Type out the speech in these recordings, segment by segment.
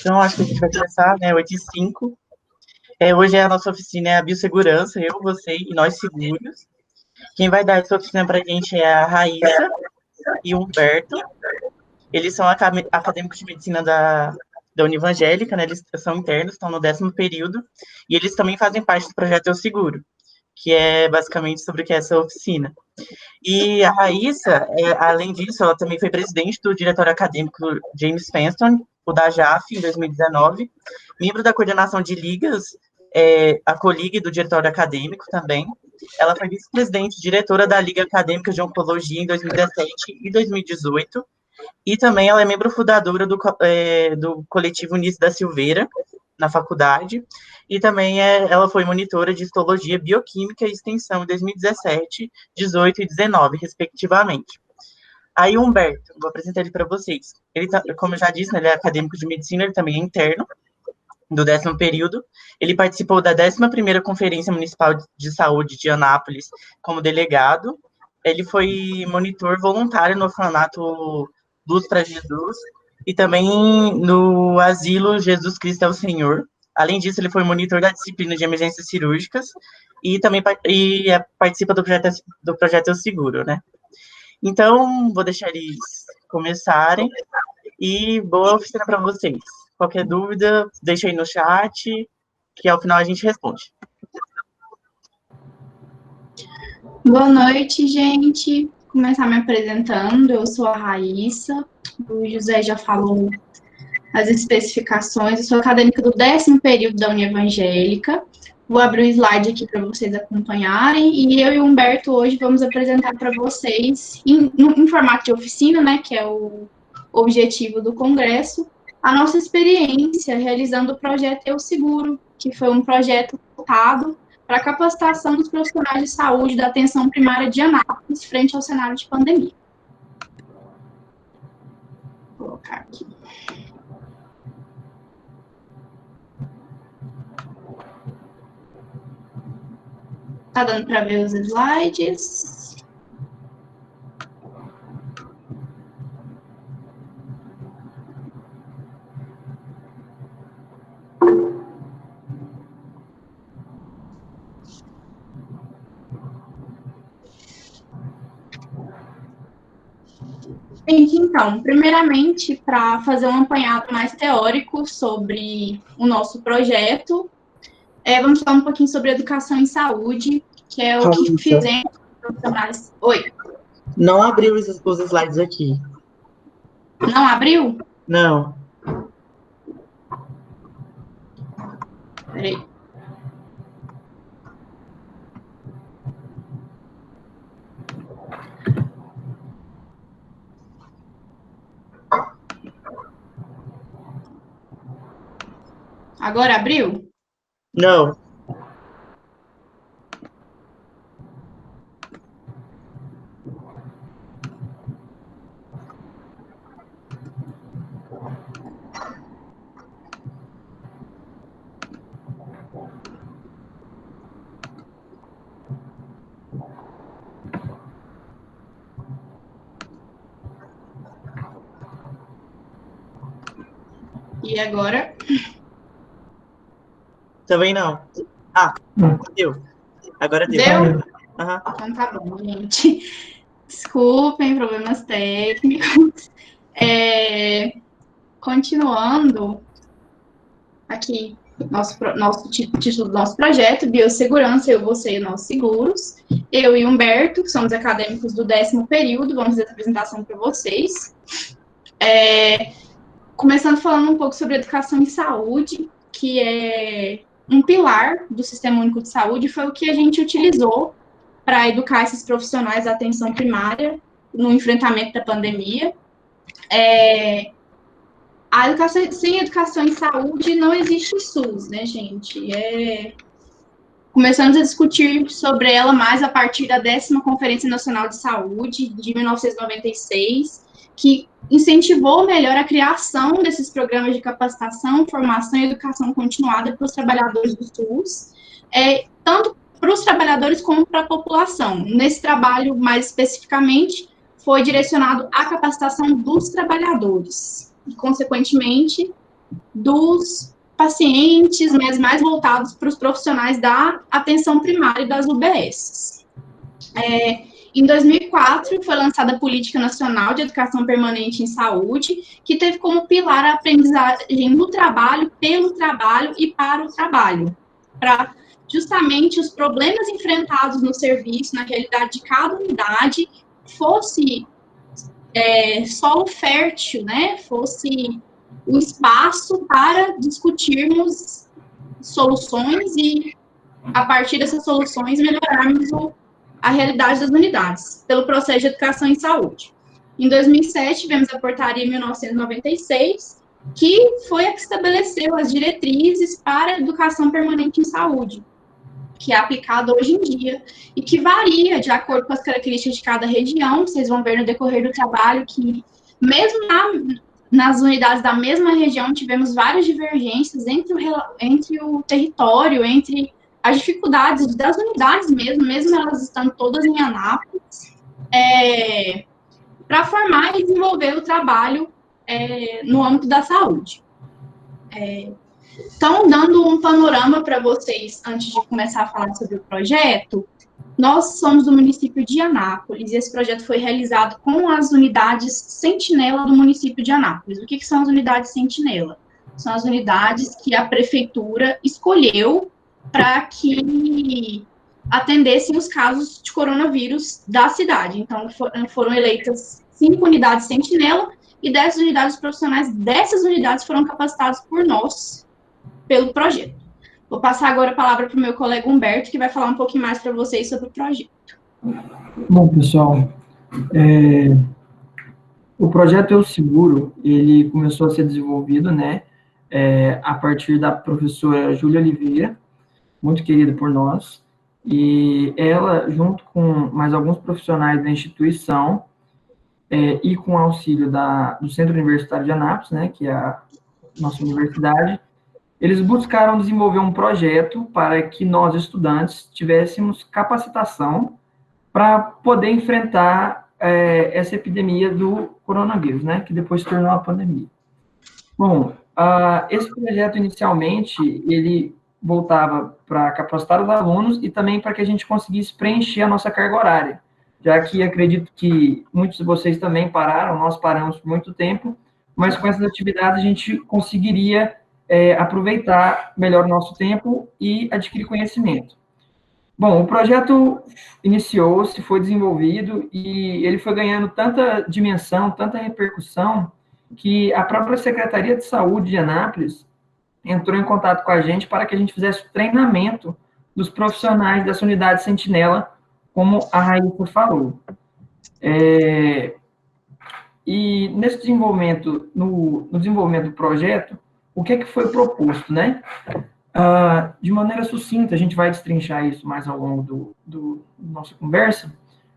Então, acho que a gente vai começar, né, 8h05. Hoje a nossa oficina é a biossegurança, eu, você e nós seguros. Quem vai dar essa oficina para a gente é a Raíssa e o Humberto. Eles são acadêmicos de medicina da Univangélica, né? Eles são internos, estão no 10º período, e eles também fazem parte do projeto Eu Seguro, que é basicamente sobre o que é essa oficina. E a Raíssa, além disso, ela também foi presidente do diretório acadêmico James Fenton, o da JAF, em 2019, membro da coordenação de ligas, a Colig do diretório acadêmico também. Ela foi vice-presidente diretora da Liga Acadêmica de Oncologia em 2017 e 2018, e também ela é membro fundadora do coletivo Unice da Silveira, na faculdade, e também ela foi monitora de histologia bioquímica e extensão em 2017, 18 e 19, respectivamente. Aí o Humberto, vou apresentar ele para vocês. Ele, como eu já disse, né, ele é acadêmico de medicina, ele também é interno, do 10º período. Ele participou da 11ª Conferência Municipal de Saúde de Anápolis como delegado. Ele foi monitor voluntário no orfanato Luz para Jesus e também no Asilo Jesus Cristo é o Senhor. Além disso, ele foi monitor da disciplina de emergências cirúrgicas e também participa do projeto Eu Seguro, né? Então, vou deixar eles começarem e boa oficina para vocês. Qualquer dúvida, deixa aí no chat, que ao final a gente responde. Boa noite, gente. Vou começar me apresentando. Eu sou a Raíssa. O José já falou as especificações. Eu sou acadêmica do 10º período da Univangélica. Vou abrir o slide aqui para vocês acompanharem. E eu e o Humberto hoje vamos apresentar para vocês, em formato de oficina, né, que é o objetivo do congresso, a nossa experiência realizando o projeto Eu Seguro, que foi um projeto voltado para a capacitação dos profissionais de saúde da atenção primária de Anápolis frente ao cenário de pandemia. Vou colocar aqui. Tá dando para ver os slides? Então, primeiramente, para fazer um apanhado mais teórico sobre o nosso projeto, vamos falar um pouquinho sobre educação em saúde, que é o que fizemos profissionais. Oi. Não abriu os slides aqui. Não abriu? Não. Peraí. Agora abriu? Não. E agora? Também não. Ah, deu. Agora deu. Deu? Uhum. Então tá bom, gente. Desculpem, problemas técnicos. Continuando aqui, nosso título do nosso projeto, Biossegurança, eu, você e nós seguros. Eu e Humberto, que somos acadêmicos do 10º período, vamos fazer essa apresentação para vocês. Começando falando um pouco sobre educação em saúde, que é um pilar do Sistema Único de Saúde, foi o que a gente utilizou para educar esses profissionais da atenção primária no enfrentamento da pandemia. Sem educação em saúde não existe SUS, né, gente? Começamos a discutir sobre ela mais a partir da 10ª Conferência Nacional de Saúde, de 1996, que incentivou melhor a criação desses programas de capacitação, formação e educação continuada para os trabalhadores do SUS, tanto para os trabalhadores como para a população. Nesse trabalho, mais especificamente, foi direcionado à capacitação dos trabalhadores. E, consequentemente, dos pacientes, mas mais voltados para os profissionais da atenção primária e das UBSs. Em 2004, foi lançada a Política Nacional de Educação Permanente em Saúde, que teve como pilar a aprendizagem no trabalho, pelo trabalho e para o trabalho, para justamente os problemas enfrentados no serviço, na realidade de cada unidade, fosse solo fértil, né? Fosse o espaço para discutirmos soluções e, a partir dessas soluções, melhorarmos a realidade das unidades, pelo processo de educação em saúde. Em 2007, tivemos a portaria 1996, que foi a que estabeleceu as diretrizes para a educação permanente em saúde, que é aplicada hoje em dia, e que varia de acordo com as características de cada região. Vocês vão ver no decorrer do trabalho que, mesmo nas unidades da mesma região, tivemos várias divergências entre o território, entre as dificuldades das unidades mesmo elas estando todas em Anápolis, para formar e desenvolver o trabalho no âmbito da saúde. Então, dando um panorama para vocês, antes de começar a falar sobre o projeto, nós somos do município de Anápolis, e esse projeto foi realizado com as unidades sentinela do município de Anápolis. O que são as unidades sentinela? São as unidades que a prefeitura escolheu para que atendessem os casos de coronavírus da cidade. Então, foram eleitas 5 unidades sentinela, e dessas unidades, os profissionais dessas unidades foram capacitados por nós, pelo projeto. Vou passar agora a palavra para o meu colega Humberto, que vai falar um pouquinho mais para vocês sobre o projeto. Bom, pessoal, o projeto Eu Seguro, ele começou a ser desenvolvido, né, a partir da professora Júlia Oliveira, muito querida por nós, e ela, junto com mais alguns profissionais da instituição, e com o auxílio do Centro Universitário de Anápolis, né, que é a nossa universidade, eles buscaram desenvolver um projeto para que nós, estudantes, tivéssemos capacitação para poder enfrentar essa epidemia do coronavírus, né, que depois se tornou a pandemia. Bom, esse projeto, inicialmente, ele voltava para capacitar os alunos e também para que a gente conseguisse preencher a nossa carga horária, já que acredito que muitos de vocês também pararam, nós paramos por muito tempo, mas com essas atividades a gente conseguiria aproveitar melhor o nosso tempo e adquirir conhecimento. Bom, o projeto iniciou-se, foi desenvolvido e ele foi ganhando tanta dimensão, tanta repercussão, que a própria Secretaria de Saúde de Anápolis entrou em contato com a gente para que a gente fizesse o treinamento dos profissionais dessa unidade sentinela, como a Raíssa falou. E nesse desenvolvimento, no desenvolvimento do projeto, o que foi proposto, né? De maneira sucinta, a gente vai destrinchar isso mais ao longo do nossa conversa,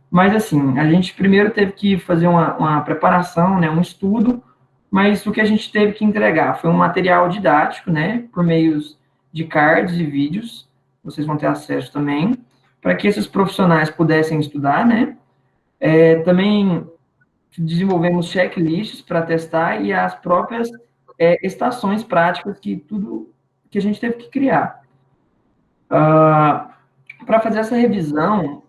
mas, assim, a gente primeiro teve que fazer uma preparação, né, um estudo, mas o que a gente teve que entregar foi um material didático, né, por meios de cards e vídeos, vocês vão ter acesso também, para que esses profissionais pudessem estudar, né? Também desenvolvemos checklists para testar e as próprias estações práticas que a gente teve que criar. Para fazer essa revisão,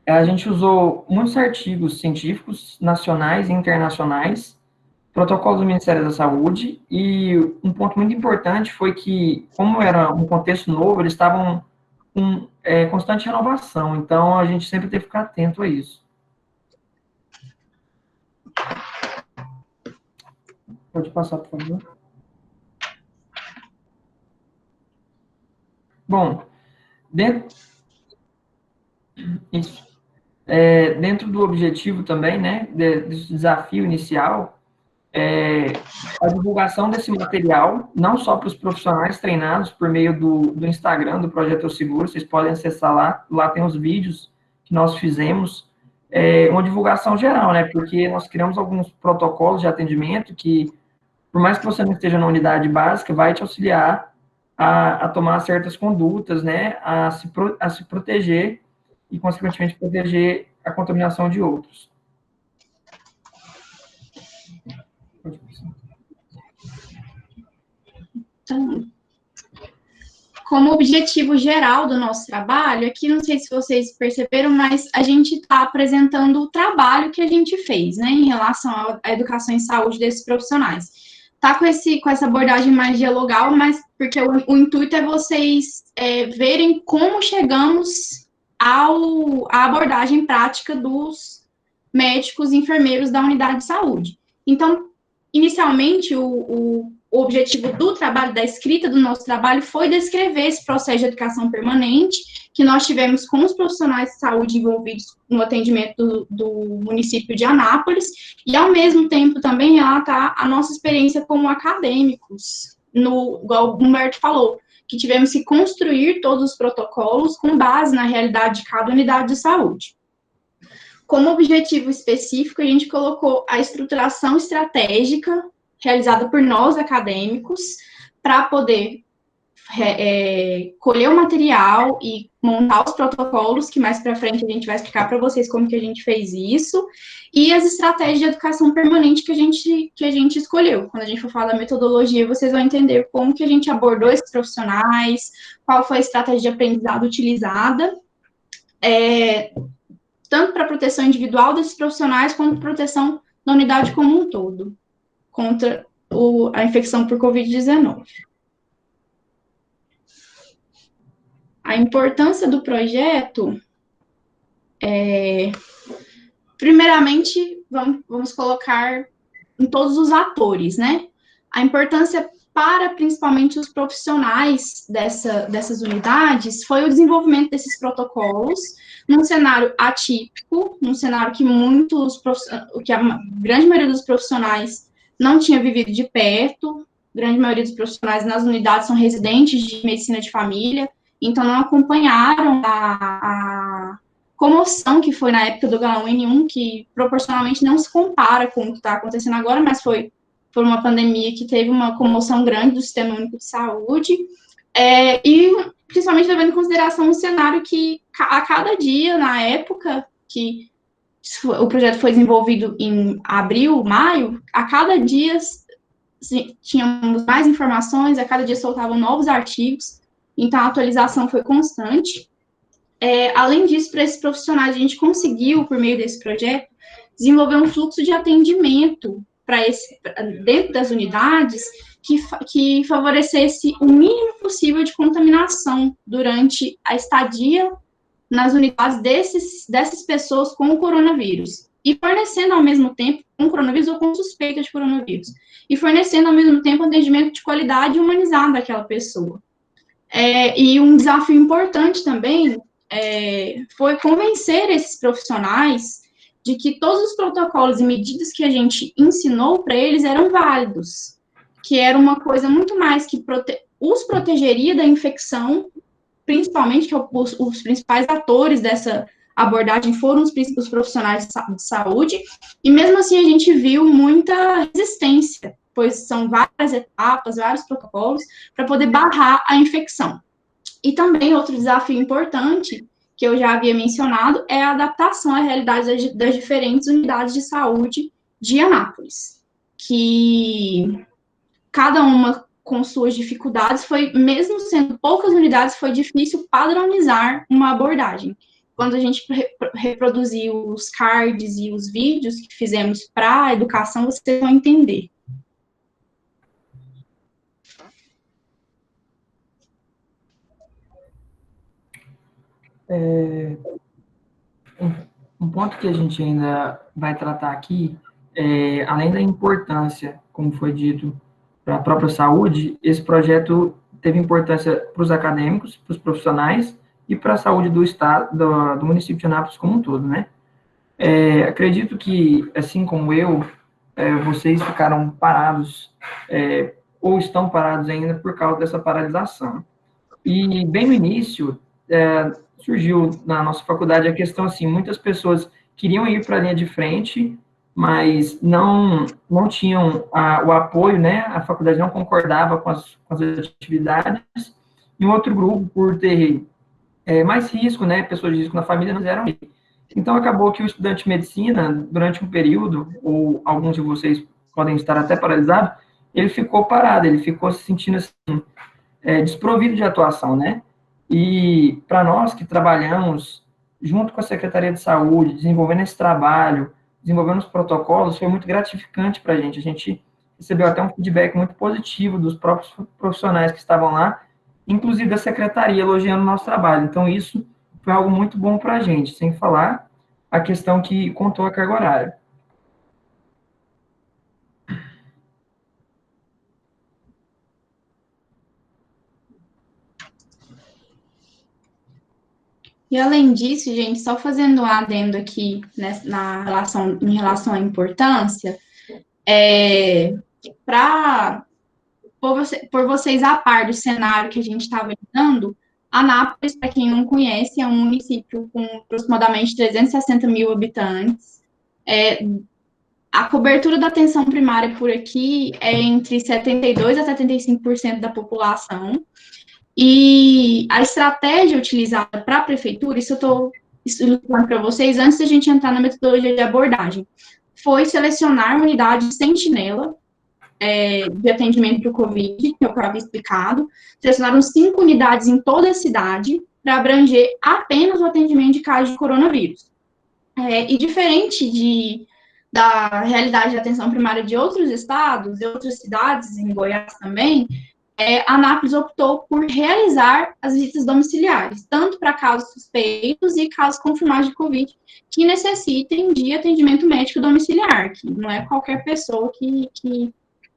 a gente usou muitos artigos científicos nacionais e internacionais, protocolos do Ministério da Saúde, e um ponto muito importante foi que, como era um contexto novo, eles estavam com constante renovação, então a gente sempre teve que ficar atento a isso. Pode passar, por favor. Bom, dentro do objetivo também, né, desse desafio inicial, a divulgação desse material, não só para os profissionais treinados por meio do Instagram, do Projeto Eu Seguro, vocês podem acessar lá tem os vídeos que nós fizemos, uma divulgação geral, né, porque nós criamos alguns protocolos de atendimento que, por mais que você não esteja na unidade básica, vai te auxiliar a tomar certas condutas, né, a se proteger e, consequentemente, proteger a contaminação de outros. Então, como objetivo geral do nosso trabalho, aqui não sei se vocês perceberam, mas a gente está apresentando o trabalho que a gente fez, né, em relação à educação em saúde desses profissionais. Tá com essa abordagem mais dialogal, mas porque o intuito é vocês verem como chegamos à abordagem prática dos médicos e enfermeiros da unidade de saúde. Então, inicialmente, o objetivo do trabalho, da escrita do nosso trabalho, foi descrever esse processo de educação permanente que nós tivemos com os profissionais de saúde envolvidos no atendimento do município de Anápolis, e, ao mesmo tempo, também relatar a nossa experiência como acadêmicos, igual o Humberto falou, que tivemos que construir todos os protocolos com base na realidade de cada unidade de saúde. Como objetivo específico, a gente colocou a estruturação estratégica realizada por nós, acadêmicos, para poder colher o material e montar os protocolos, que mais para frente a gente vai explicar para vocês como que a gente fez isso, e as estratégias de educação permanente que a gente escolheu. Quando a gente for falar da metodologia, vocês vão entender como que a gente abordou esses profissionais, qual foi a estratégia de aprendizado utilizada, tanto para a proteção individual desses profissionais, quanto proteção da unidade como um todo, contra a infecção por Covid-19. A importância do projeto primeiramente, vamos colocar em todos os atores, né? A importância para, principalmente, os profissionais dessas unidades foi o desenvolvimento desses protocolos num cenário atípico, num cenário que a grande maioria dos profissionais não tinha vivido de perto, a grande maioria dos profissionais nas unidades são residentes de medicina de família, então não acompanharam a comoção que foi na época do H1N1, que proporcionalmente não se compara com o que está acontecendo agora, mas foi uma pandemia que teve uma comoção grande do Sistema Único de Saúde, e principalmente levando em consideração um cenário que, a cada dia, na época que o projeto foi desenvolvido em abril, maio, a cada dia tínhamos mais informações, a cada dia soltavam novos artigos, então a atualização foi constante. Além disso, para esses profissionais, a gente conseguiu, por meio desse projeto, desenvolver um fluxo de atendimento dentro das unidades que favorecesse o mínimo possível de contaminação durante a estadia nas unidades dessas pessoas com o coronavírus, e fornecendo ao mesmo tempo, com coronavírus ou com suspeita de coronavírus, e fornecendo ao mesmo tempo atendimento de qualidade e humanizado daquela pessoa. E um desafio importante também foi convencer esses profissionais de que todos os protocolos e medidas que a gente ensinou para eles eram válidos, que era uma coisa muito mais que os protegeria da infecção, principalmente que os principais atores dessa abordagem foram os profissionais de saúde, e mesmo assim a gente viu muita resistência, pois são várias etapas, vários protocolos, para poder barrar a infecção. E também outro desafio importante, que eu já havia mencionado, é a adaptação à realidade das diferentes unidades de saúde de Anápolis, que cada uma com suas dificuldades, mesmo sendo poucas unidades, foi difícil padronizar uma abordagem. Quando a gente reproduziu os cards e os vídeos que fizemos para a educação, vocês vão entender. Um ponto que a gente ainda vai tratar aqui, além da importância, como foi dito, para a própria saúde, esse projeto teve importância para os acadêmicos, para os profissionais e para a saúde do estado, do município de Anápolis como um todo, né? Acredito que, assim como eu, vocês ficaram parados, ou estão parados ainda por causa dessa paralisação. E bem no início, surgiu na nossa faculdade a questão assim, muitas pessoas queriam ir para a linha de frente, mas não tinham o apoio, né? A faculdade não concordava com as atividades, e um outro grupo, por ter mais risco, né? Pessoas de risco na família, não quiseram ir. Então, acabou que o estudante de medicina, durante um período, ou alguns de vocês podem estar até paralisados, ele ficou parado, ele ficou se sentindo assim, desprovido de atuação, né? E para nós que trabalhamos junto com a Secretaria de Saúde, desenvolvendo esse trabalho, desenvolvendo os protocolos, foi muito gratificante para a gente. A gente recebeu até um feedback muito positivo dos próprios profissionais que estavam lá, inclusive da Secretaria, elogiando o nosso trabalho. Então, isso foi algo muito bom para a gente, sem falar a questão que contou a carga horária. E além disso, gente, só fazendo um adendo aqui em relação à importância, por vocês a par do cenário que a gente estava lidando, Anápolis, para quem não conhece, é um município com aproximadamente 360 mil habitantes. A cobertura da atenção primária por aqui é entre 72% a 75% da população. E a estratégia utilizada para a prefeitura, isso eu estou explicando para vocês antes da gente entrar na metodologia de abordagem, foi selecionar unidades sentinela de atendimento para o Covid, que eu havia explicado. Selecionaram 5 unidades em toda a cidade para abranger apenas o atendimento de casos de coronavírus. E diferente da realidade de atenção primária de outros estados e outras cidades, em Goiás também, a Anápolis optou por realizar as visitas domiciliares, tanto para casos suspeitos e casos confirmados de Covid, que necessitem de atendimento médico domiciliar, que não é qualquer pessoa que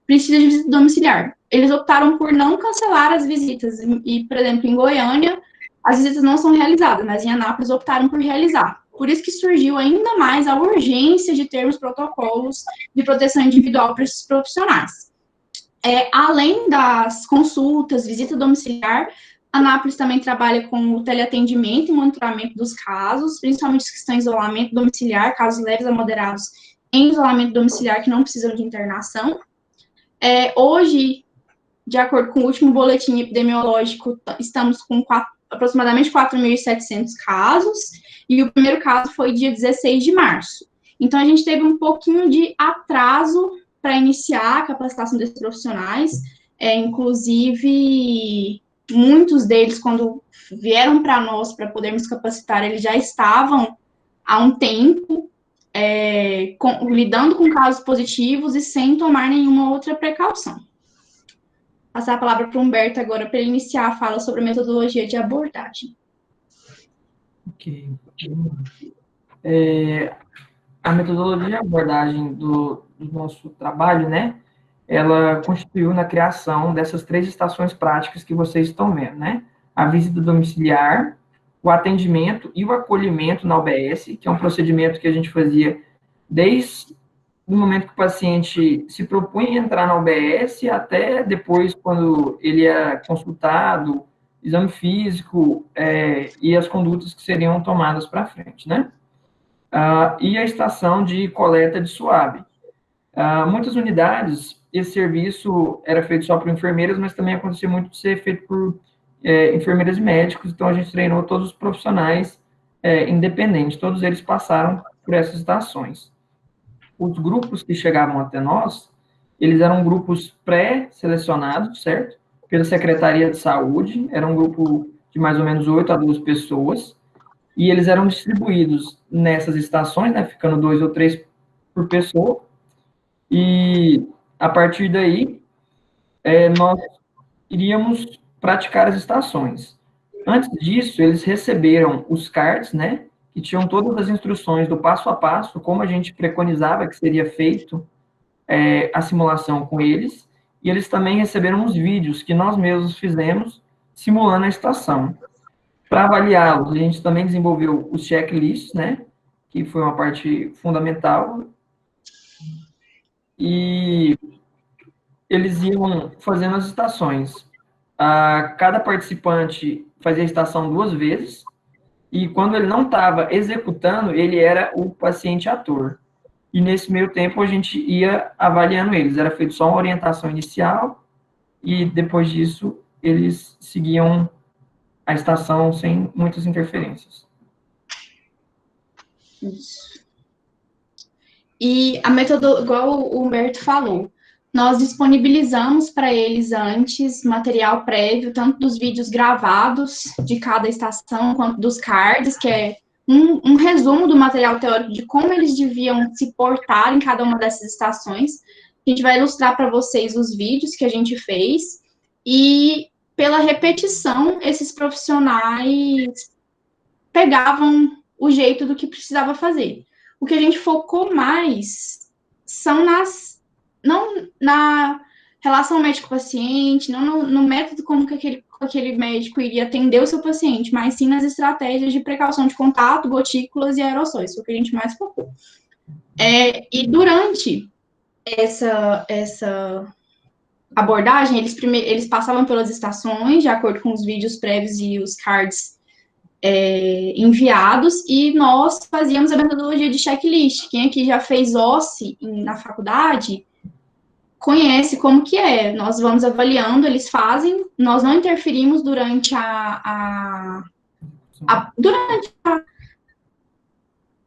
precisa de visita domiciliar. Eles optaram por não cancelar as visitas, e, por exemplo, em Goiânia, as visitas não são realizadas, mas em Anápolis optaram por realizar. Por isso que surgiu ainda mais a urgência de termos protocolos de proteção individual para esses profissionais. Além das consultas, visita domiciliar, a Anápolis também trabalha com o teleatendimento e monitoramento dos casos, principalmente os que estão em isolamento domiciliar, casos leves a moderados em isolamento domiciliar que não precisam de internação. Hoje, de acordo com o último boletim epidemiológico, estamos com aproximadamente 4.700 casos, e o primeiro caso foi dia 16 de março. Então, a gente teve um pouquinho de atraso para iniciar a capacitação desses profissionais, inclusive, muitos deles, quando vieram para nós para podermos capacitar, eles já estavam há um tempo lidando com casos positivos e sem tomar nenhuma outra precaução. Passar a palavra para o Humberto agora, para ele iniciar a fala sobre a metodologia de abordagem. Ok. A metodologia de abordagem do nosso trabalho, né, ela constituiu na criação dessas 3 estações práticas que vocês estão vendo, né? A visita domiciliar, o atendimento e o acolhimento na UBS, que é um procedimento que a gente fazia desde o momento que o paciente se propunha a entrar na UBS até depois, quando ele é consultado, exame físico e as condutas que seriam tomadas para frente, né? E a estação de coleta de suave. Muitas unidades, esse serviço era feito só por enfermeiras, mas também acontecia muito de ser feito por enfermeiras e médicos, então a gente treinou todos os profissionais independentes, todos eles passaram por essas estações. Os grupos que chegavam até nós, eles eram grupos pré-selecionados, certo? Pela Secretaria de Saúde, era um grupo de mais ou menos 8 a 12 pessoas, e eles eram distribuídos nessas estações, né, ficando 2 ou 3 por pessoa, e a partir daí, nós iríamos praticar as estações. Antes disso, eles receberam os cards, né, que tinham todas as instruções do passo a passo, como a gente preconizava que seria feito a simulação com eles, e eles também receberam os vídeos que nós mesmos fizemos simulando a estação. Para avaliá-los, a gente também desenvolveu os checklists, né, que foi uma parte fundamental, e eles iam fazendo as estações. Cada participante fazia a estação 2 vezes, e quando ele não estava executando, ele era o paciente ator. E nesse meio tempo a gente ia avaliando eles. Era feito só uma orientação inicial, e depois disso eles seguiam a estação sem muitas interferências. Isso. E a metodologia, igual o Humberto falou, nós disponibilizamos para eles antes material prévio, tanto dos vídeos gravados de cada estação, quanto dos cards, que é um resumo do material teórico de como eles deviam se portar em cada uma dessas estações. A gente vai ilustrar para vocês os vídeos que a gente fez, e pela repetição, esses profissionais pegavam o jeito do que precisava fazer. O que a gente focou mais são não na relação médico-paciente, não no método como que aquele médico iria atender o seu paciente, mas sim nas estratégias de precaução de contato, gotículas e aerossóis, foi o que a gente mais focou. E durante essa abordagem, eles passavam pelas estações, de acordo com os vídeos prévios e os cards enviados, e nós fazíamos a metodologia de checklist. Quem aqui já fez OSCE na faculdade conhece como que é. Nós vamos avaliando, eles fazem, nós não interferimos durante a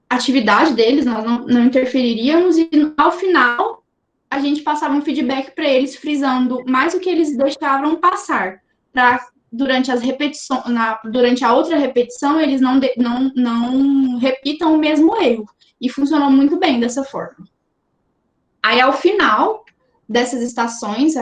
atividade deles, nós não interferiríamos, e ao final a gente passava um feedback para eles, frisando mais o que eles deixavam passar, para durante as repetições, durante a outra repetição, eles não repitam o mesmo erro. E funcionou muito bem dessa forma. Aí, ao final dessas estações,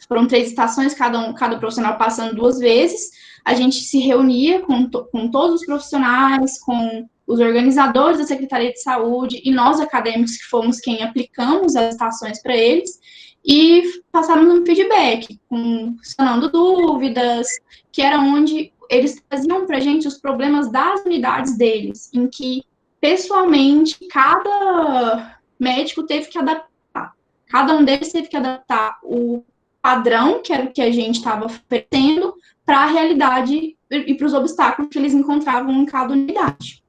foram 3 estações, cada profissional passando 2 vezes, a gente se reunia com todos os profissionais, com os organizadores da Secretaria de Saúde e nós, acadêmicos, que fomos quem aplicamos as estações para eles, e passávamos um feedback, sanando dúvidas, que era onde eles traziam para a gente os problemas das unidades deles, em que, pessoalmente, cada médico teve que adaptar. Cada um deles teve que adaptar o padrão, que era o que a gente estava oferecendo, para a realidade e para os obstáculos que eles encontravam em cada unidade.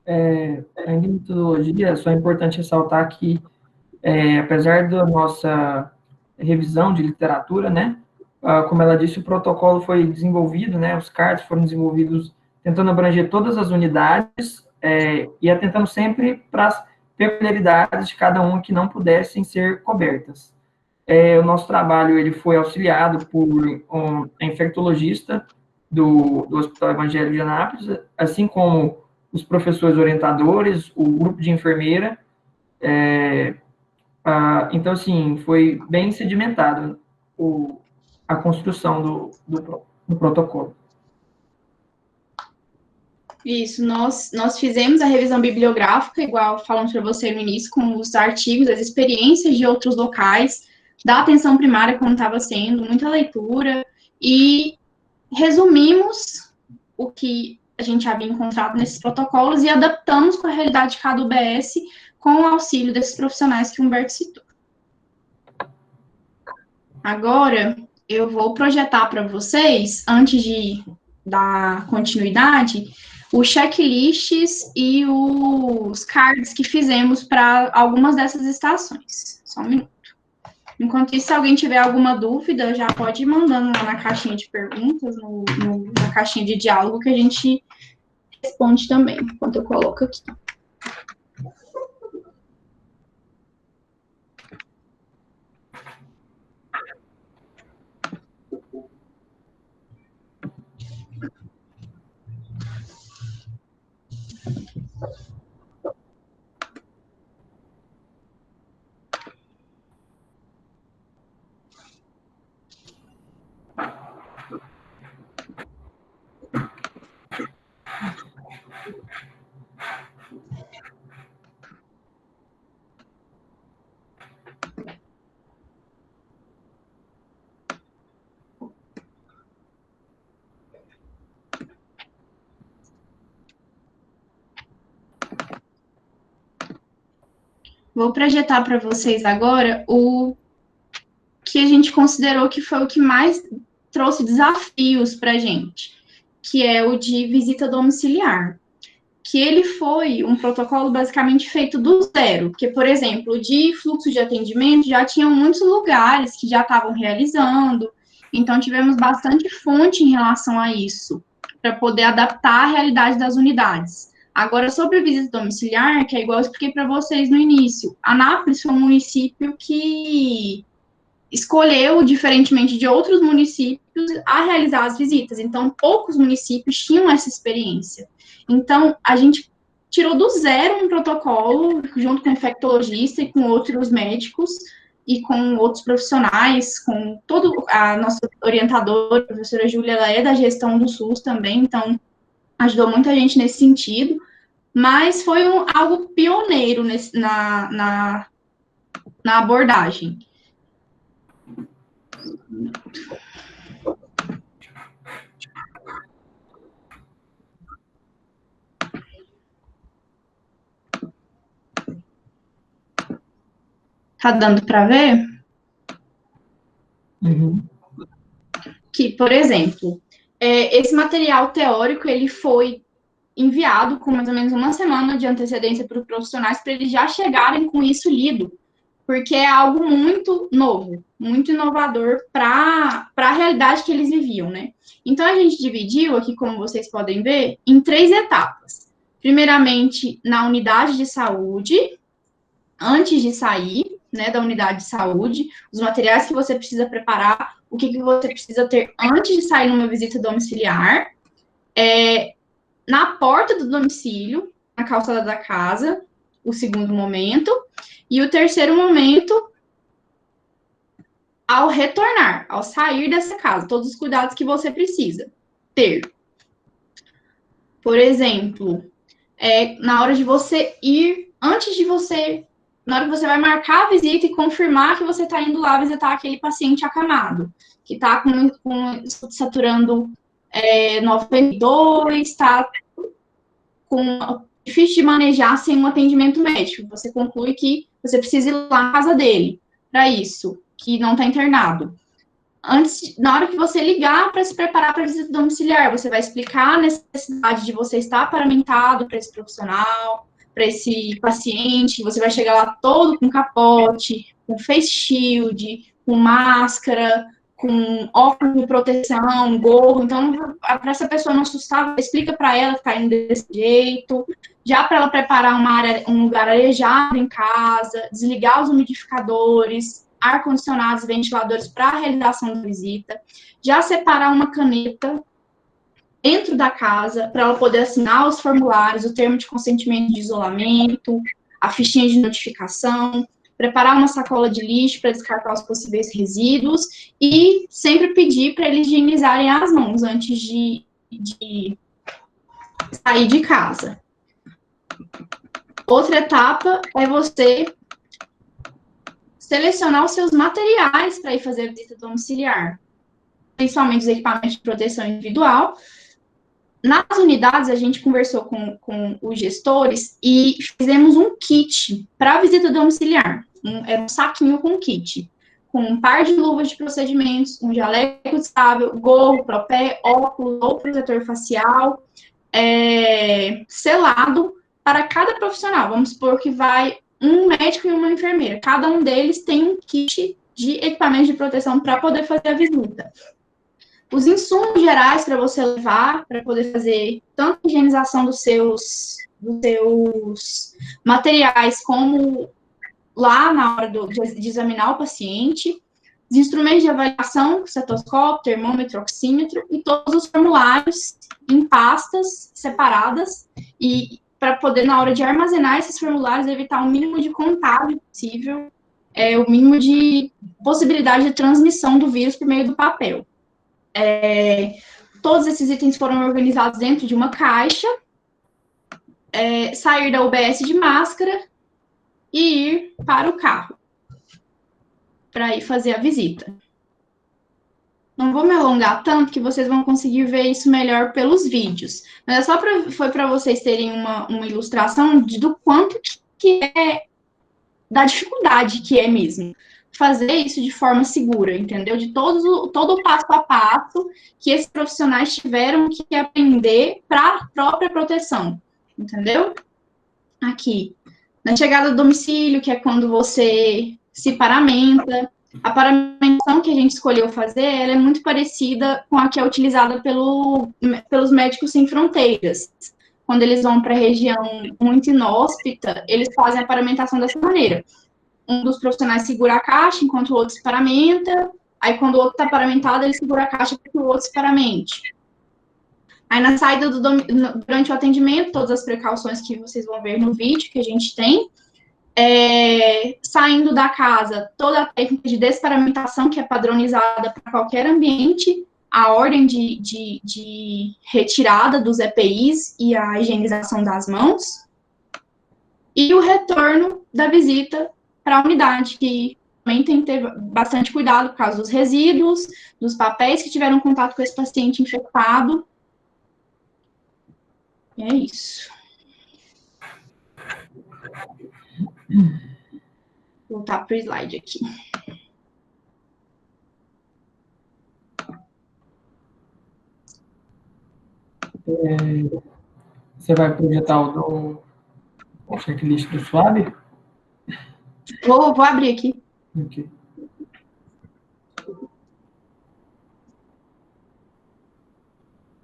Ainda em metodologia, só é importante ressaltar que, apesar da nossa revisão de literatura, né, como ela disse, o protocolo foi desenvolvido, né, os cards foram desenvolvidos tentando abranger todas as unidades e atentando sempre para as peculiaridades de cada uma que não pudessem ser cobertas. O nosso trabalho ele foi auxiliado por um infectologista do Hospital Evangélico de Anápolis, assim como os professores orientadores, o grupo de enfermeira. Então, assim, foi bem sedimentado a construção do protocolo. Isso, nós fizemos a revisão bibliográfica, igual falamos para você no início, com os artigos, as experiências de outros locais, da atenção primária, como estava sendo, muita leitura, e resumimos o que a gente havia encontrado nesses protocolos e adaptamos com a realidade de cada UBS, com o auxílio desses profissionais que o Humberto citou. Agora, eu vou projetar para vocês, antes de dar continuidade, os checklists e os cards que fizemos para algumas dessas estações. Só um minuto. Enquanto isso, se alguém tiver alguma dúvida, já pode ir mandando lá na caixinha de perguntas, na caixinha de diálogo, que a gente responde também, enquanto eu coloco aqui. Vou projetar para vocês agora o que a gente considerou que foi o que mais trouxe desafios para a gente, que é o de visita domiciliar. Que ele foi um protocolo basicamente feito do zero, porque, por exemplo, de fluxo de atendimento já tinham muitos lugares que já estavam realizando, então tivemos bastante fonte em relação a isso, para poder adaptar a realidade das unidades. Agora, sobre a visita domiciliar, que é igual eu expliquei para vocês no início, Anápolis foi um município que escolheu, diferentemente de outros municípios, a realizar as visitas. Então, poucos municípios tinham essa experiência. Então, a gente tirou do zero um protocolo, junto com o infectologista e com outros médicos, e com outros profissionais, com todo a nossa orientadora, a professora Júlia, ela é da gestão do SUS também, então ajudou muita gente nesse sentido, mas foi algo pioneiro na abordagem. Tá dando para ver? Uhum. Que, por exemplo, esse material teórico, ele foi enviado com mais ou menos uma semana de antecedência para os profissionais, para eles já chegarem com isso lido, porque é algo muito novo, muito inovador para a realidade que eles viviam, né? Então, a gente dividiu aqui, como vocês podem ver, em 3 etapas. Primeiramente, na unidade de saúde, antes de sair, né, da unidade de saúde, os materiais que você precisa preparar, o que você precisa ter antes de sair numa visita domiciliar, na porta do domicílio, na calçada da casa, o segundo momento, e o terceiro momento, ao retornar, ao sair dessa casa, todos os cuidados que você precisa ter. Por exemplo, na hora de você ir, antes de você, na hora que você vai marcar a visita e confirmar que você está indo lá visitar aquele paciente acamado, que está saturando 92, está difícil de manejar sem um atendimento médico. Você conclui que você precisa ir lá na casa dele para isso, que não está internado. Na hora que você ligar para se preparar para a visita domiciliar, você vai explicar a necessidade de você estar paramentado para esse profissional, para esse paciente, você vai chegar lá todo com capote, com face shield, com máscara, com óculos de proteção, gorro. Então, para essa pessoa não assustar, explica para ela que está indo desse jeito, já para ela preparar um lugar arejado em casa, desligar os umidificadores, ar-condicionados, ventiladores para a realização da visita, já separar uma caneta dentro da casa para ela poder assinar os formulários, o termo de consentimento de isolamento, a fichinha de notificação, preparar uma sacola de lixo para descartar os possíveis resíduos e sempre pedir para eles higienizarem as mãos antes de sair de casa. Outra etapa é você selecionar os seus materiais para ir fazer a visita domiciliar, principalmente os equipamentos de proteção individual. Nas unidades, a gente conversou com os gestores e fizemos um kit para a visita domiciliar. Era um saquinho com kit, com um par de luvas de procedimentos, um jaleco estável, gorro, propé, óculos ou protetor facial, selado para cada profissional. Vamos supor que vai um médico e uma enfermeira. Cada um deles tem um kit de equipamento de proteção para poder fazer a visita. Os insumos gerais para você levar, para poder fazer tanto a higienização dos seus materiais, como lá na hora de examinar o paciente, os instrumentos de avaliação, cetoscópio, termômetro, oxímetro, e todos os formulários em pastas separadas, e para poder, na hora de armazenar esses formulários, evitar o mínimo de contágio possível, o mínimo de possibilidade de transmissão do vírus por meio do papel. Todos esses itens foram organizados dentro de uma caixa, sair da UBS de máscara e ir para o carro para ir fazer a visita. Não vou me alongar tanto que vocês vão conseguir ver isso melhor pelos vídeos, mas foi para vocês terem uma ilustração do quanto que da dificuldade que é mesmo fazer isso de forma segura, entendeu? De todo o passo a passo que esses profissionais tiveram que aprender para a própria proteção, entendeu? Aqui, na chegada do domicílio, que é quando você se paramenta. A paramentação que a gente escolheu fazer, ela é muito parecida com a que é utilizada pelos Médicos Sem Fronteiras. quando eles vão para a região muito inóspita, eles fazem a paramentação dessa maneira. Um dos profissionais segura a caixa, enquanto o outro se paramenta. Aí, quando o outro está paramentado, ele segura a caixa para que o outro se paramente. Aí, na saída durante o atendimento, todas as precauções que vocês vão ver no vídeo que a gente tem. Saindo da casa, toda a técnica de desparamentação, que é padronizada para qualquer ambiente, a ordem de retirada dos EPIs e a higienização das mãos. E o retorno da visita para a unidade, que também tem que ter bastante cuidado por causa dos resíduos, dos papéis que tiveram contato com esse paciente infectado. E é isso. Vou voltar para o slide aqui. Você vai projetar o checklist do SWAB? Vou abrir aqui. Ok.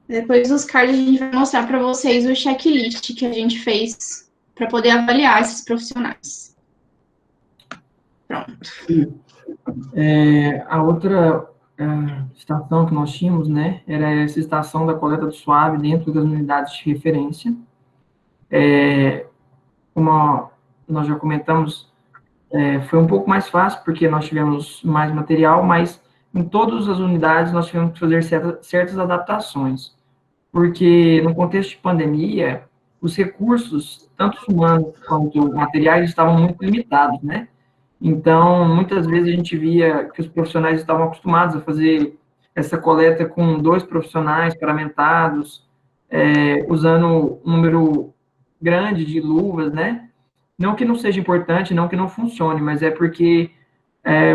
Depois dos cards, a gente vai mostrar para vocês o checklist que a gente fez para poder avaliar esses profissionais. Pronto. A outra estação que nós tínhamos, né, era essa estação da coleta do SWAB dentro das unidades de referência. Como nós já comentamos, foi um pouco mais fácil, porque nós tivemos mais material, mas em todas as unidades nós tivemos que fazer certas adaptações, porque no contexto de pandemia, os recursos, tanto humanos quanto materiais, estavam muito limitados, né? Então, muitas vezes a gente via que os profissionais estavam acostumados a fazer essa coleta com 2 profissionais paramentados, usando um número grande de luvas, né? Não que não seja importante, não que não funcione, mas é porque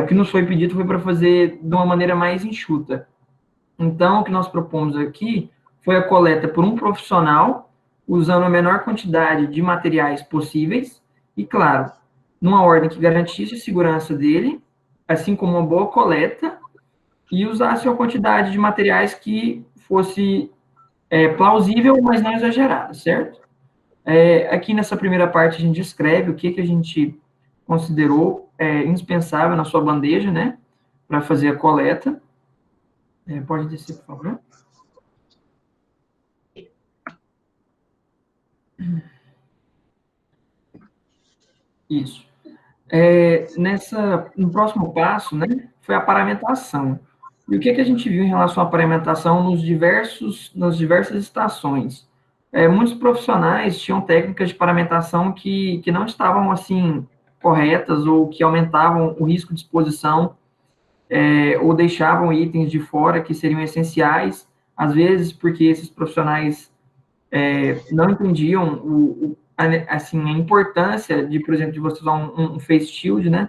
o que nos foi pedido foi para fazer de uma maneira mais enxuta. Então, o que nós propomos aqui foi a coleta por um profissional, usando a menor quantidade de materiais possíveis, e, claro, numa ordem que garantisse a segurança dele, assim como uma boa coleta, e usasse uma quantidade de materiais que fosse plausível, mas não exagerada, certo? Aqui nessa primeira parte a gente descreve o que a gente considerou indispensável na sua bandeja, né, para fazer a coleta. Pode descer, por favor. Isso. No próximo passo, né, foi a paramentação. E o que a gente viu em relação à paramentação nas diversas estações? Muitos profissionais tinham técnicas de paramentação que não estavam, assim, corretas, ou que aumentavam o risco de exposição, ou deixavam itens de fora que seriam essenciais, às vezes porque esses profissionais não entendiam assim, a importância de, por exemplo, de você usar um face shield, né?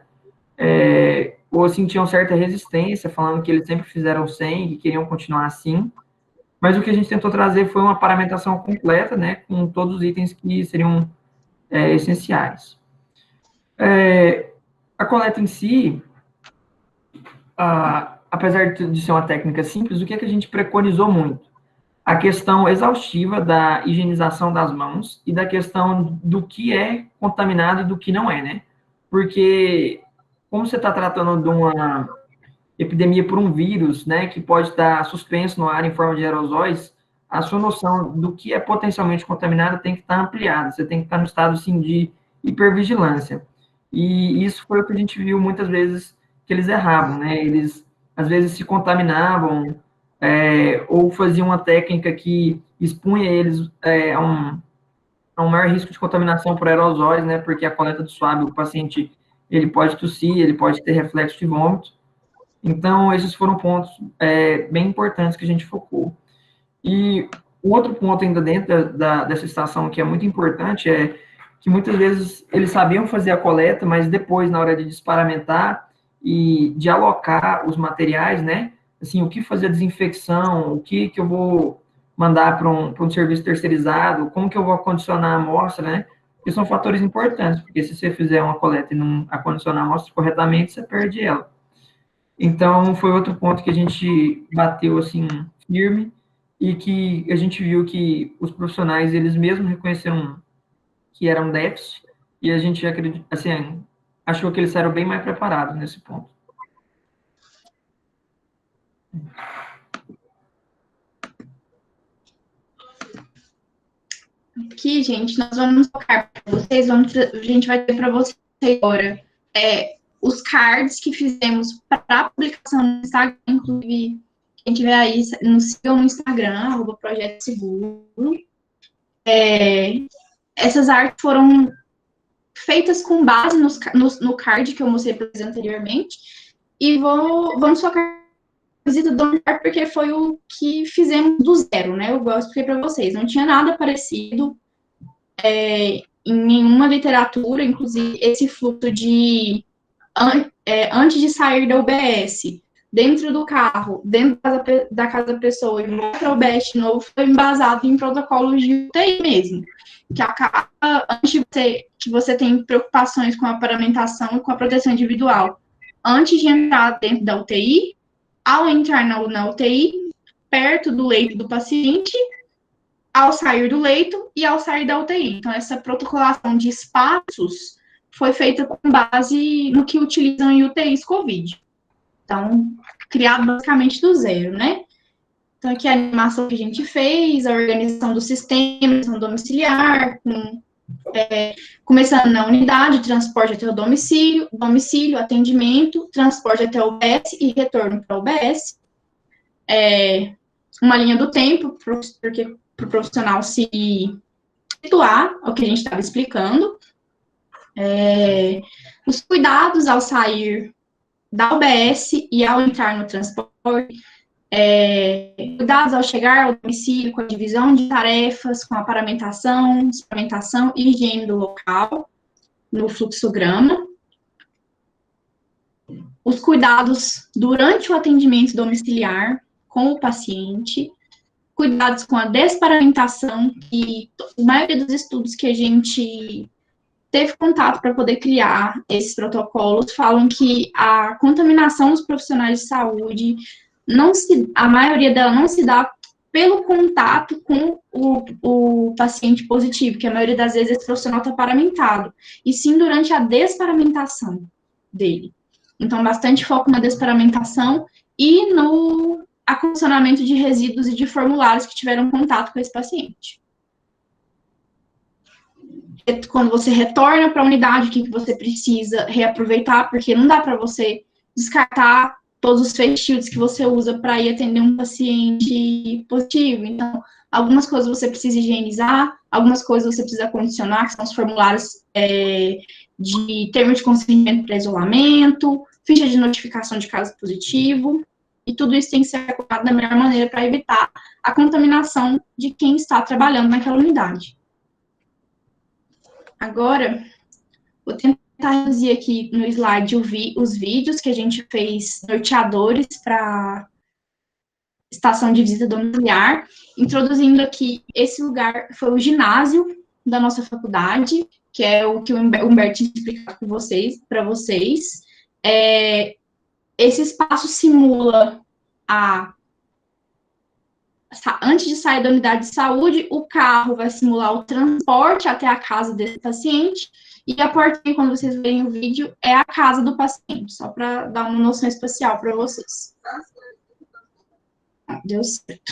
Ou sentiam certa resistência, falando que eles sempre fizeram sem, que queriam continuar assim. Mas o que a gente tentou trazer foi uma paramentação completa, né? Com todos os itens que seriam essenciais. A coleta em si, apesar de ser uma técnica simples, o que a gente preconizou muito? A questão exaustiva da higienização das mãos e da questão do que é contaminado e do que não é, né? Porque, como você está tratando de uma epidemia por um vírus, né, que pode estar suspenso no ar em forma de aerosóis, a sua noção do que é potencialmente contaminado tem que estar ampliada, você tem que estar no estado, assim, de hipervigilância. E isso foi o que a gente viu muitas vezes que eles erravam, né? Eles, às vezes, se contaminavam, ou faziam uma técnica que expunha eles a um maior risco de contaminação por aerosóis, né? Porque a coleta do SWAB, o paciente, ele pode tossir, ele pode ter reflexo de vômito. Então, esses foram pontos bem importantes que a gente focou. E um outro ponto ainda dentro dessa estação que é muito importante é que muitas vezes eles sabiam fazer a coleta, mas depois, na hora de desparamentar e de alocar os materiais, né? Assim, o que fazer a desinfecção, o que eu vou mandar para um serviço terceirizado, como que eu vou acondicionar a amostra, né? Porque são fatores importantes, porque se você fizer uma coleta e não acondicionar a amostra corretamente, você perde ela. Então, foi outro ponto que a gente bateu, assim, firme, e que a gente viu que os profissionais, eles mesmos reconheceram que era um déficit, e a gente acredita, assim, achou que eles saíram bem mais preparados nesse ponto. Aqui, gente, nós vamos tocar para vocês, a gente vai ter para vocês agora os cards que fizemos para a publicação no Instagram, inclusive, quem tiver aí, nos sigam no Instagram, @projeto seguro. Essas artes foram feitas com base no card que eu mostrei para vocês anteriormente, e vamos focar visita do lugar porque foi o que fizemos do zero, né? Eu expliquei para vocês, não tinha nada parecido em nenhuma literatura, inclusive esse fluxo de antes de sair da UBS, dentro do carro, dentro da casa da pessoa e volta para o UBS de novo, foi embasado em protocolos de UTI mesmo, que acaba antes que você tem preocupações com a paramentação e com a proteção individual. Antes de entrar dentro da UTI, ao entrar na UTI, perto do leito do paciente, ao sair do leito e ao sair da UTI. Então, essa protocolação de espaços foi feita com base no que utilizam em UTIs COVID. Então, criado basicamente do zero, né? Então, aqui a animação que a gente fez, a organização do sistema, domiciliar, começando na unidade, transporte até o domicílio, atendimento, transporte até o UBS e retorno para o UBS. Uma linha do tempo, porque para o profissional se situar ao que a gente estava explicando. Os cuidados ao sair da UBS e ao entrar no transporte. Cuidados ao chegar ao domicílio, com a divisão de tarefas, com a paramentação, suplementação e higiene do local, no fluxograma. Os cuidados durante o atendimento domiciliar com o paciente, cuidados com a desparamentação, e a maioria dos estudos que a gente teve contato para poder criar esses protocolos falam que a contaminação dos profissionais de saúde, a maioria dela não se dá pelo contato com o paciente positivo, que a maioria das vezes esse profissional está paramentado, e sim durante a desparamentação dele. Então, bastante foco na desparamentação e no acondicionamento de resíduos e de formulários que tiveram contato com esse paciente. Quando você retorna para a unidade, o que você precisa reaproveitar, porque não dá para você descartar todos os face shields que você usa para ir atender um paciente positivo. Então, algumas coisas você precisa higienizar, algumas coisas você precisa condicionar, que são os formulários de termo de consentimento para isolamento, ficha de notificação de caso positivo, e tudo isso tem que ser colocado da melhor maneira para evitar a contaminação de quem está trabalhando naquela unidade. Agora, vou tentar reduzir aqui no slide os vídeos que a gente fez norteadores para estação de visita domiciliar, introduzindo aqui esse lugar, foi o ginásio da nossa faculdade, que é o que o Humberto tinha explicado para vocês. Esse espaço simula antes de sair da unidade de saúde, o carro vai simular o transporte até a casa desse paciente, e a portinha, quando vocês verem o vídeo, é a casa do paciente, só para dar uma noção espacial para vocês. Deu certo.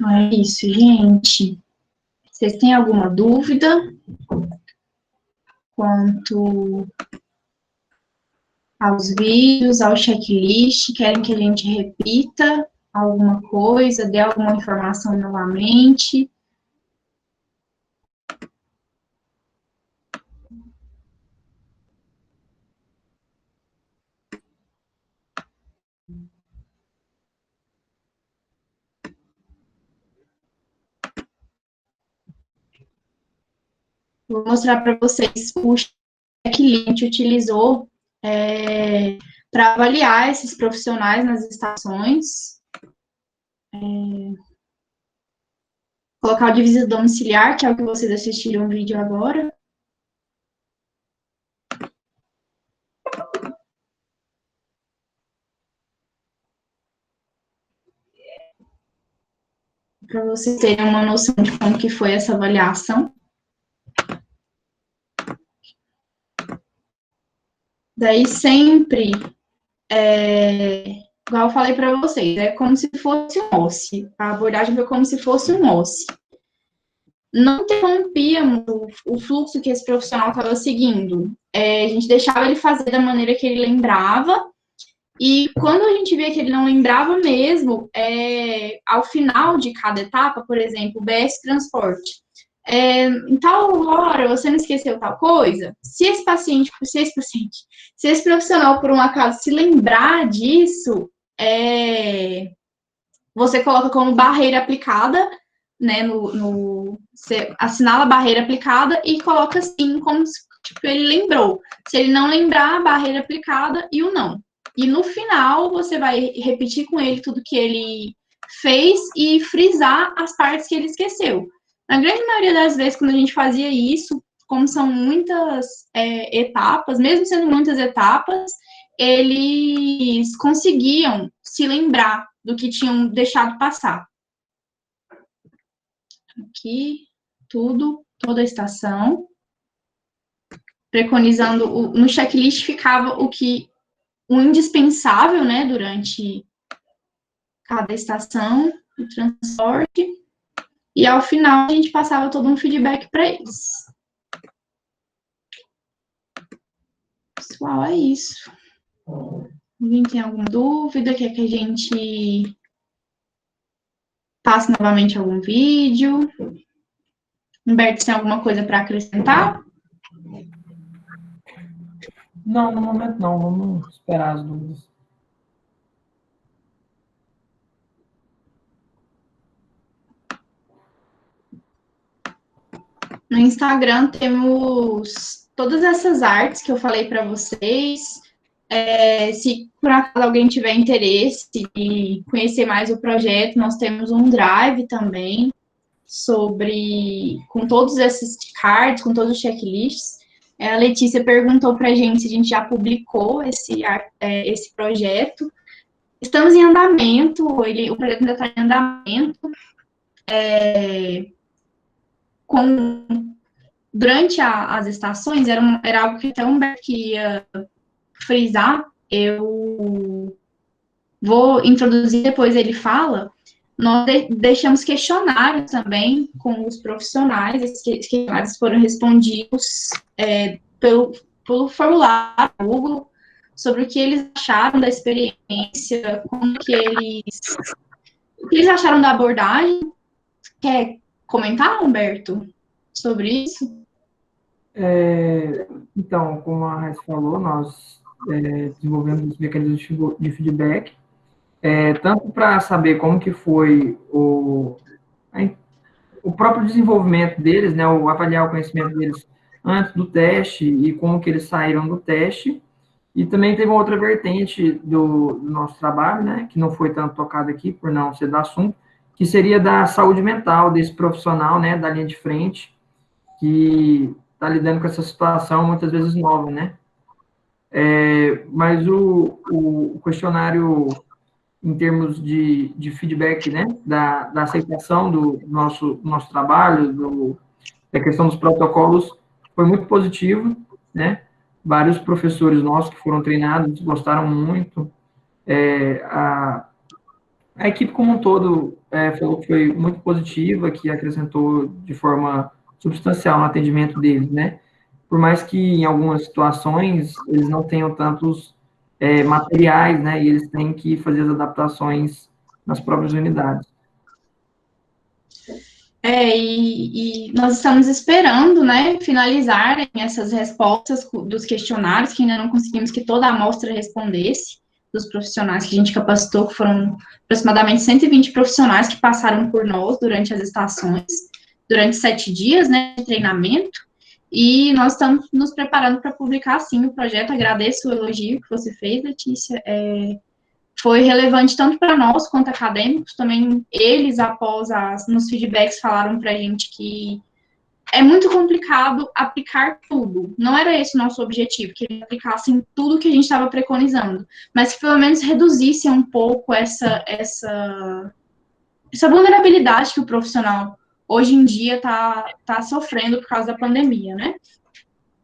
É isso, gente. Vocês têm alguma dúvida quanto aos vídeos, ao checklist? Querem que a gente repita alguma coisa, dê alguma informação novamente? Vou mostrar para vocês o checklist que a gente utilizou para avaliar esses profissionais nas estações. Colocar o divisor domiciliar, que é o que vocês assistiram o vídeo agora. Para vocês terem uma noção de como que foi essa avaliação. Daí sempre, igual eu falei para vocês, é como se fosse um OSCE. A abordagem foi como se fosse um OSCE. Não interrompíamos o fluxo que esse profissional estava seguindo. A gente deixava ele fazer da maneira que ele lembrava. E quando a gente via que ele não lembrava mesmo, ao final de cada etapa, por exemplo, BS Transporte, em tal hora você não esqueceu tal coisa, se esse profissional, por um acaso, se lembrar disso, você coloca como barreira aplicada, né, você assinala a barreira aplicada e coloca assim, como se tipo, ele lembrou. Se ele não lembrar, a barreira aplicada e o não. E no final, você vai repetir com ele tudo que ele fez e frisar as partes que ele esqueceu. Na grande maioria das vezes, quando a gente fazia isso, como são muitas etapas, mesmo sendo muitas etapas, eles conseguiam se lembrar do que tinham deixado passar. Aqui, toda a estação. Preconizando, no checklist ficava o indispensável, né, durante cada estação de transporte. E ao final a gente passava todo um feedback para eles. Pessoal, é isso. Alguém tem alguma dúvida? Quer que a gente passe novamente algum vídeo? Humberto, tem alguma coisa para acrescentar? Não, no momento não. Vamos esperar as dúvidas. No Instagram temos todas essas artes que eu falei para vocês. Se por acaso alguém tiver interesse em conhecer mais o projeto, nós temos um drive também com todos esses cards, com todos os checklists. A Letícia perguntou para a gente se a gente já publicou esse projeto. Estamos em andamento, o projeto ainda está em andamento. Durante as estações, era algo que até o Humberto ia frisar, eu vou introduzir, depois ele fala. Nós deixamos questionários também com os profissionais, esses questionários foram respondidos pelo formulário do Google, sobre o que eles acharam da experiência, o que eles acharam da abordagem. Quer comentar, Humberto, sobre isso? Então, como a Raíssa falou, nós desenvolvemos os mecanismos de feedback, tanto para saber como que foi o próprio desenvolvimento deles, né, o avaliar o conhecimento deles antes do teste e como que eles saíram do teste. E também teve uma outra vertente do nosso trabalho, né, que não foi tanto tocado aqui, por não ser do assunto, que seria da saúde mental desse profissional, né, da linha de frente, que está lidando com essa situação muitas vezes nova, né. Mas o questionário, em termos de feedback, né, da aceitação do nosso trabalho, da questão dos protocolos, foi muito positivo, né. Vários professores nossos que foram treinados gostaram muito. A equipe como um todo falou que foi muito positiva, que acrescentou de forma substancial no atendimento deles, né? Por mais que em algumas situações eles não tenham tantos materiais, né? E eles têm que fazer as adaptações nas próprias unidades. E nós estamos esperando, né, finalizarem essas respostas dos questionários, que ainda não conseguimos que toda a amostra respondesse, dos profissionais que a gente capacitou, que foram aproximadamente 120 profissionais que passaram por nós durante as estações, durante 7 dias, né, de treinamento, e nós estamos nos preparando para publicar, sim, o projeto. Agradeço o elogio que você fez, Letícia, foi relevante tanto para nós quanto acadêmicos. Também eles, nos feedbacks, falaram para a gente que é muito complicado aplicar tudo. Não era esse o nosso objetivo, que eles aplicassem tudo que a gente estava preconizando, mas que pelo menos reduzissem um pouco essa vulnerabilidade que o profissional hoje em dia está sofrendo por causa da pandemia, né?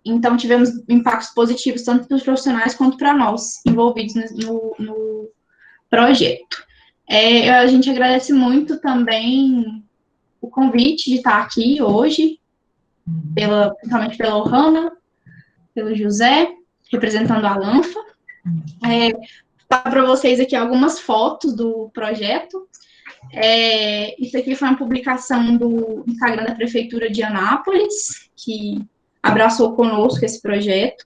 Então, tivemos impactos positivos tanto para os profissionais quanto para nós, envolvidos no projeto. A gente agradece muito também o convite de estar aqui hoje, principalmente pela Ohana, pelo José, representando a Lanfa. Para vocês aqui algumas fotos do projeto. Isso aqui foi uma publicação do Instagram da Prefeitura de Anápolis, que abraçou conosco esse projeto.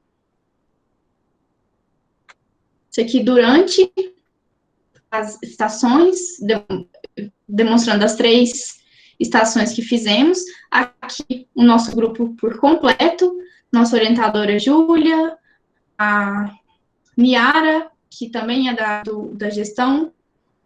Isso aqui durante as estações, demonstrando as 3 estações que fizemos. Aqui, o nosso grupo por completo, nossa orientadora Júlia, a Niara, que também é da gestão,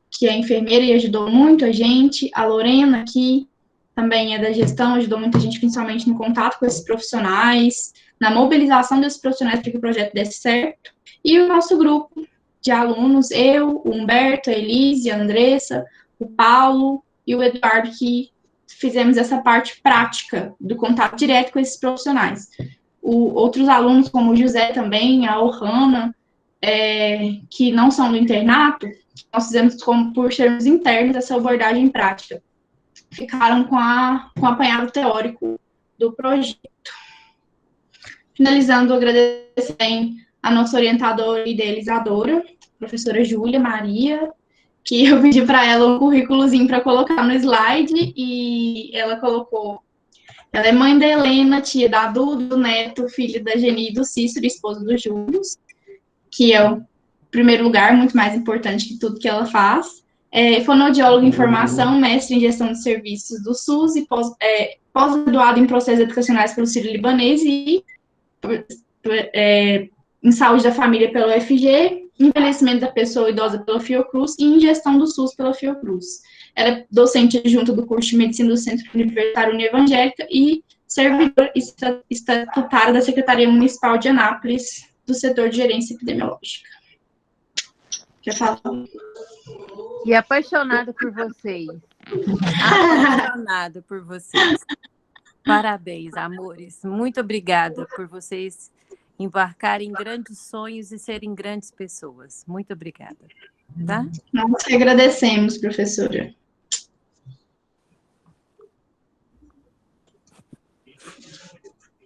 que é enfermeira e ajudou muito a gente, a Lorena, que também é da gestão, ajudou muita gente, principalmente no contato com esses profissionais, na mobilização desses profissionais para que o projeto desse certo, e o nosso grupo de alunos, eu, o Humberto, a Elise, a Andressa, o Paulo e o Eduardo, que fizemos essa parte prática do contato direto com esses profissionais. Outros alunos, como o José também, a Ohana, que não são do internato, nós fizemos por sermos internos essa abordagem prática. Ficaram com o apanhado teórico do projeto. Finalizando, agradeço também a nossa orientadora e idealizadora, professora Júlia Maria, que eu pedi para ela um currículozinho para colocar no slide, e ela colocou. Ela é mãe da Helena, tia da Duda, do Neto, filha da Geni e do Cícero, esposa do Júlio, que é o primeiro lugar, muito mais importante que tudo que ela faz. Fonoaudióloga em formação, mestre em gestão de serviços do SUS e pós-graduado em processos educacionais pelo Sírio-Libanês e em saúde da família pela UFG, envelhecimento da pessoa idosa pela Fiocruz e em gestão do SUS pela Fiocruz. Ela é docente adjunta do curso de medicina do Centro Universitário União Evangélica e servidora estatutária da Secretaria Municipal de Anápolis, do setor de gerência epidemiológica. Quer falar? E apaixonada por vocês. Apaixonada por vocês. Parabéns, amores. Muito obrigada por vocês embarcarem em grandes sonhos e serem grandes pessoas. Muito obrigada. Tá? Nós que agradecemos, professora.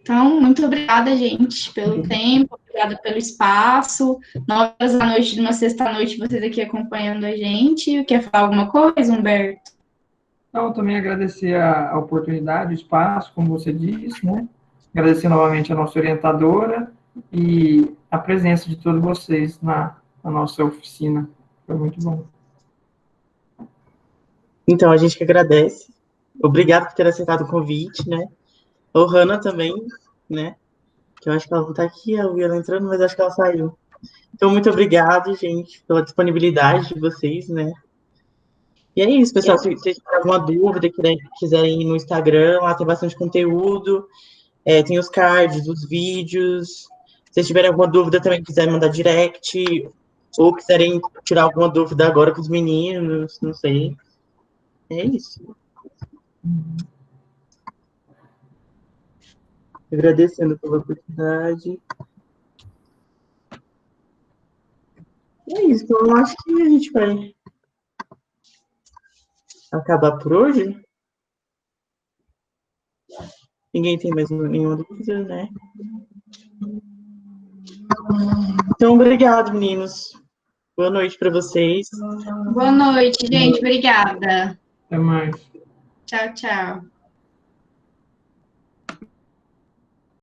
Então, muito obrigada, gente, pelo tempo, obrigada pelo espaço. 9h de uma sexta-noite, vocês aqui acompanhando a gente. Quer falar alguma coisa, Humberto? Então, também agradecer a oportunidade, o espaço, como você disse, né? Agradecer novamente a nossa orientadora e a presença de todos vocês na nossa oficina. Foi muito bom. Então, a gente que agradece. Obrigado por ter aceitado o convite, né? A Ohana também, né? Que eu acho que ela está aqui, eu vi ela entrando, mas acho que ela saiu. Então, muito obrigado, gente, pela disponibilidade de vocês, né? E é isso, pessoal. Se vocês tiverem alguma dúvida, quiserem ir no Instagram, lá tem bastante conteúdo. Tem os cards, os vídeos. Se vocês tiverem alguma dúvida, também quiserem mandar direct. Ou quiserem tirar alguma dúvida agora com os meninos, não sei. É isso. Agradecendo pela oportunidade. É isso, eu acho que a gente vai acabar por hoje? Ninguém tem mais nenhuma dúvida, né? Então, obrigado, meninos. Boa noite para vocês. Boa noite, gente. Obrigada. Até mais. Tchau, tchau.